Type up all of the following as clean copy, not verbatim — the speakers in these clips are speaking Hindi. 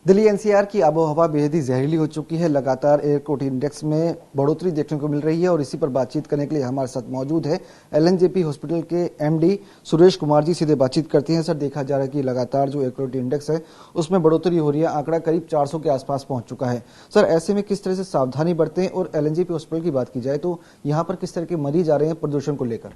दिल्ली एनसीआर की आबोहवा बेहद ही जहरीली हो चुकी है। लगातार एयर क्वालिटी इंडेक्स में बढ़ोतरी देखने को मिल रही है और इसी पर बातचीत करने के लिए हमारे साथ मौजूद है एलएनजेपी हॉस्पिटल के एमडी सुरेश कुमार जी। सीधे बातचीत करते हैं। सर, देखा जा रहा है कि लगातार जो एयर क्वालिटी इंडेक्स है उसमें बढ़ोतरी हो रही है, आंकड़ा करीब 400 के आसपास पहुंच चुका है। सर, ऐसे में किस तरह से सावधानी बरतें और एलएनजेपी हॉस्पिटल की बात की जाए तो यहाँ पर किस तरह के मरीज आ रहे हैं प्रदूषण को लेकर?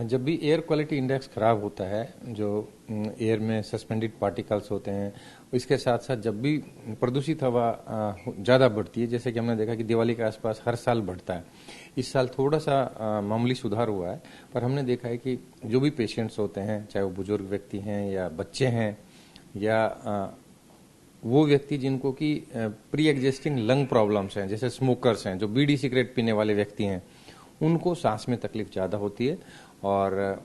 जब भी एयर क्वालिटी इंडेक्स खराब होता है, जो एयर में सस्पेंडेड पार्टिकल्स होते हैं, इसके साथ साथ जब भी प्रदूषित हवा ज़्यादा बढ़ती है, जैसे कि हमने देखा कि दिवाली के आसपास हर साल बढ़ता है। इस साल थोड़ा सा मामूली सुधार हुआ है, पर हमने देखा है कि जो भी पेशेंट्स होते हैं, चाहे वो बुजुर्ग व्यक्ति हैं या बच्चे हैं या वो व्यक्ति जिनको कि प्री एग्जिस्टिंग लंग प्रॉब्लम्स हैं, जैसे स्मोकर्स हैं, जो बीड़ी सिगरेट पीने वाले व्यक्ति हैं, उनको सांस में तकलीफ ज़्यादा होती है और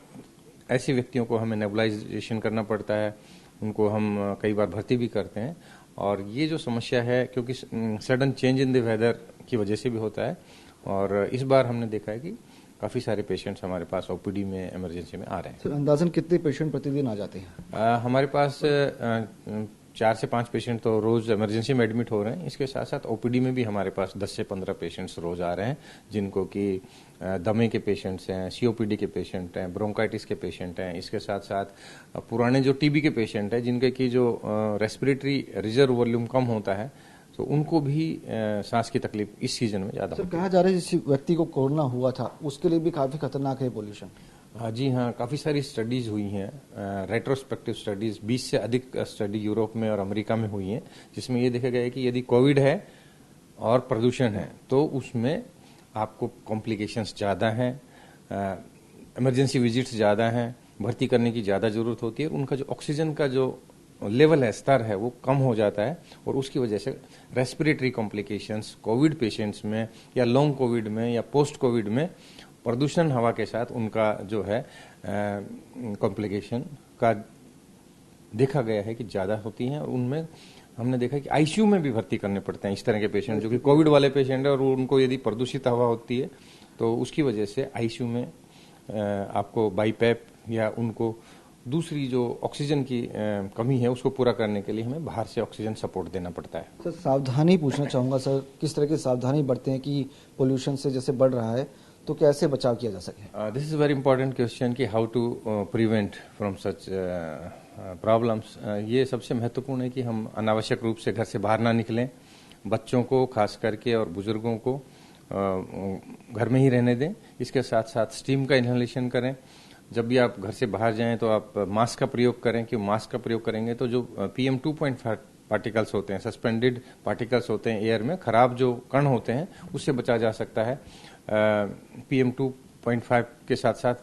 ऐसे व्यक्तियों को हमें नेबुलाइजेशन करना पड़ता है। उनको हम कई बार भर्ती भी करते हैं और ये जो समस्या है, क्योंकि sudden change in the weather की वजह से भी होता है। और इस बार हमने देखा है कि काफ़ी सारे पेशेंट्स हमारे पास ओपीडी में, इमरजेंसी में आ रहे हैं। सर, अंदाजन कितने पेशेंट प्रतिदिन आ जाते हैं? हमारे पास 4 से 5 पेशेंट तो रोज इमरजेंसी में एडमिट हो रहे हैं। इसके साथ साथ ओपीडी में भी हमारे पास 10 से 15 पेशेंट्स रोज आ रहे हैं, जिनको कि दमे के पेशेंट्स हैं, सीओपीडी के पेशेंट हैं, ब्रोंकाइटिस के पेशेंट हैं। इसके साथ साथ पुराने जो टीबी के पेशेंट हैं, जिनके की जो रेस्पिरेटरी रिजर्व वॉल्यूम कम होता है, तो उनको भी सांस की तकलीफ इस सीजन में ज्यादा। सर, कहा जा रहा है जिस व्यक्ति को कोरोना हुआ था उसके लिए भी काफी खतरनाक है पोल्यूशन। जी हाँ, काफ़ी सारी स्टडीज़ हुई हैं, रेट्रोस्पेक्टिव स्टडीज़ 20 से अधिक स्टडी यूरोप में और अमेरिका में हुई हैं, जिसमें ये देखा गया है कि यदि कोविड है और प्रदूषण है तो उसमें आपको कॉम्प्लिकेशंस ज़्यादा हैं, इमरजेंसी विजिट्स ज़्यादा हैं, भर्ती करने की ज़्यादा ज़रूरत होती है। उनका जो ऑक्सीजन का जो लेवल है, स्तर है, वो कम हो जाता है और उसकी वजह से रेस्पिरेटरी कॉम्प्लिकेशंस कोविड पेशेंट्स में या लॉन्ग कोविड में या पोस्ट कोविड में प्रदूषण हवा के साथ उनका जो है कॉम्प्लिकेशन का देखा गया है कि ज़्यादा होती हैं। और उनमें हमने देखा कि आईसीयू में भी भर्ती करने पड़ते हैं इस तरह के पेशेंट, जो कि कोविड वाले पेशेंट है और उनको यदि प्रदूषित हवा होती है तो उसकी वजह से आईसीयू में आपको बाईपैप या उनको दूसरी जो ऑक्सीजन की कमी है उसको पूरा करने के लिए हमें बाहर से ऑक्सीजन सपोर्ट देना पड़ता है। सर, सावधानी पूछना चाहूँगा सर, किस तरह की सावधानी बरतें हैं कि पोल्यूशन से जैसे बढ़ रहा है तो कैसे बचाव किया जा सके? This is very important question कि how to prevent from such problems. ये सबसे महत्वपूर्ण है कि हम अनावश्यक रूप से घर से बाहर ना निकलें। बच्चों को खास करके और बुजुर्गों को घर में ही रहने दें। इसके साथ साथ स्टीम का इन्हेलेशन करें। जब भी आप घर से बाहर जाएं तो आप मास्क का प्रयोग करें, कि मास्क का प्रयोग करेंगे तो जो PM 2.5 पार्टिकल्स होते हैं, सस्पेंडेड पार्टिकल्स होते हैं एयर में, खराब जो कण होते हैं, उससे बचा जा सकता है। PM 2.5 के साथ साथ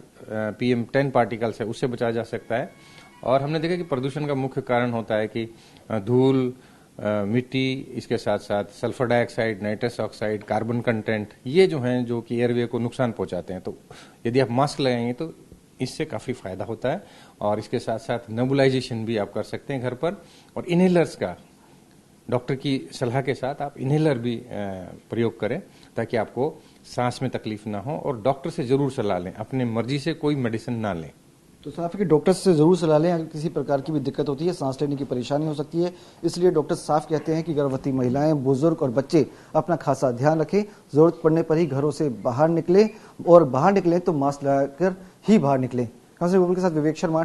PM 10 पार्टिकल्स है, उससे बचा जा सकता है। और हमने देखा कि प्रदूषण का मुख्य कारण होता है कि धूल, मिट्टी, इसके साथ साथ sulphur dioxide, nitrous oxide, carbon content, ये जो हैं जो कि एयरवे को नुकसान पहुंचाते हैं। तो यदि आप मास्क लगाएंगे तो इससे काफ़ी फायदा होता है। और इसके साथ साथ नेबुलाइजेशन भी आप कर सकते हैं घर पर, और इनहेलर्स का डॉक्टर की सलाह के साथ आप इनहेलर भी प्रयोग करें ताकि आपको सांस में तकलीफ ना हो। और डॉक्टर से जरूर सलाह लें, अपने मर्जी से कोई मेडिसिन ना लें। तो साफ है कि डॉक्टर से जरूर सलाह लें अगर किसी प्रकार की भी दिक्कत होती है, सांस लेने की परेशानी हो सकती है। इसलिए डॉक्टर साफ कहते हैं कि गर्भवती महिलाएं, बुजुर्ग और बच्चे अपना खासा ध्यान रखें। जरूरत पड़ने पर ही घरों से बाहर निकलें और बाहर निकलें तो मास्क लगाकर ही बाहर निकलें। के साथ विवेक शर्मा।